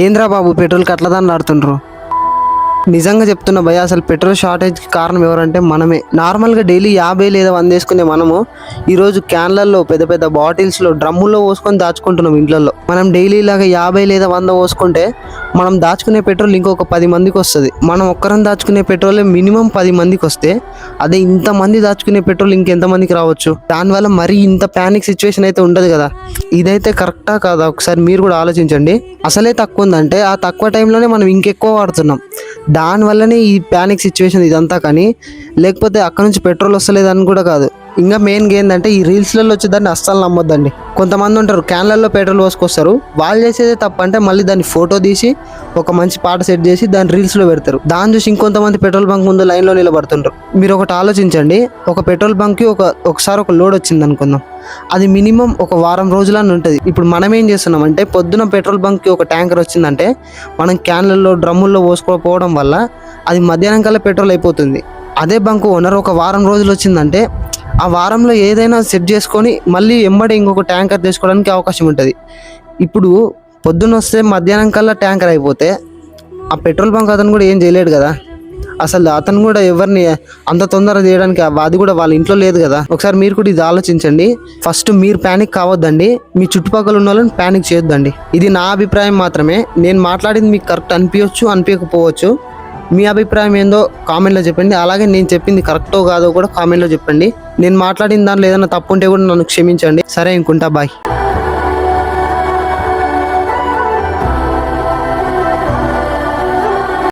ఏంద్రా బాబు పెట్రోల్కి అట్లా దాన్ని ఆడుతుండ్రు. నిజంగా చెప్తున్నా భయ్య, అసలు పెట్రోల్ షార్టేజ్కి కారణం ఎవరంటే మనమే. నార్మల్గా డైలీ 50 లేదా 100 వేసుకునే మనము ఈరోజు క్యాన్లలో పెద్ద పెద్ద బాటిల్స్లో డ్రమ్ముల్లో పోసుకొని దాచుకుంటున్నాం ఇంట్లో. మనం డైలీ ఇలాగా 50 లేదా 100 పోసుకుంటే మనం దాచుకునే పెట్రోల్ ఇంకొక 10 మందికి వస్తుంది. మనం ఒక్కరం దాచుకునే పెట్రోల్ మినిమం 10 మందికి వస్తే అదే ఇంతమంది దాచుకునే పెట్రోల్ ఇంకెంతమందికి రావచ్చు. దానివల్ల మరీ ఇంత ప్యానిక్ సిచ్యువేషన్ అయితే ఉండదు కదా. ఇదైతే కరెక్టా కాదా ఒకసారి మీరు కూడా ఆలోచించండి. అసలే తక్కువ ఉందంటే ఆ తక్కువ టైంలోనే మనం ఇంకెక్కువ వాడుతున్నాం. దానివల్లనే ఈ ప్యానిక్ సిచ్యువేషన్ ఇదంతా. కానీ లేకపోతే అక్కడ నుంచి పెట్రోల్ వస్తలేదని కూడా కాదు. ఇంకా మెయిన్గా ఏంటంటే ఈ రీల్స్లలో వచ్చేదాన్ని అస్సలు నమ్మొద్దండి. కొంతమంది ఉంటారు క్యాన్లలో పెట్రోల్ పోసుకొస్తారు. వాళ్ళు చేసేదే తప్ప అంటే మళ్ళీ దాన్ని ఫోటో తీసి ఒక మంచి పాట సెట్ చేసి దాన్ని రీల్స్లో పెడతారు. దాన్ని చూసి ఇంకొంతమంది పెట్రోల్ బంక్ ముందు లైన్లో నిలబడుతుంటారు. మీరు ఒకటి ఆలోచించండి, ఒక పెట్రోల్ బంక్కి ఒకసారి ఒక లోడ్ వచ్చింది అనుకుందాం, అది మినిమం ఒక వారం రోజులని ఉంటుంది. ఇప్పుడు మనం ఏం చేస్తున్నాం అంటే పొద్దున పెట్రోల్ బంక్కి ఒక ట్యాంకర్ వచ్చిందంటే మనం క్యాన్లలో డ్రమ్ముల్లో పోసుకోకపోవడం వల్ల అది మధ్యాహ్నం కల్లా పెట్రోల్ అయిపోతుంది. అదే బంకు ఓనర్ ఒక వారం రోజులు వచ్చిందంటే ఆ వారంలో ఏదైనా సెట్ చేసుకొని మళ్ళీ ఎంబడి ఇంకొక ట్యాంకర్ తెచ్చుకోవడానికి అవకాశం ఉంటుంది. ఇప్పుడు పొద్దున్న వస్తే మధ్యాహ్నం కల్లా ట్యాంకర్ అయిపోతే ఆ పెట్రోల్ బంక్ అతను కూడా ఏం చేయలేడు కదా. అసలు అతను కూడా ఎవరిని అంత తొందర చేయడానికి అది కూడా వాళ్ళ ఇంట్లో లేదు కదా. ఒకసారి మీరు కూడా ఇది ఆలోచించండి. ఫస్ట్ మీరు ప్యానిక్ కావద్దండి, మీ చుట్టుపక్కల ఉన్న వాళ్ళని ప్యానిక్ చేయొద్దండి. ఇది నా అభిప్రాయం మాత్రమే. నేను మాట్లాడింది మీకు కరెక్ట్ అనిపించవచ్చు, అనిపించకపోవచ్చు. మీ అభిప్రాయం ఏందో కామెంట్లో చెప్పండి. అలాగే నేను చెప్పింది కరెక్టో కాదో కూడా కామెంట్లో చెప్పండి. నేను మాట్లాడిన దాంట్లో ఏదైనా తప్పు ఉంటే కూడా నన్ను క్షమించండి. సరే, ఇంకుంటా, బాయ్.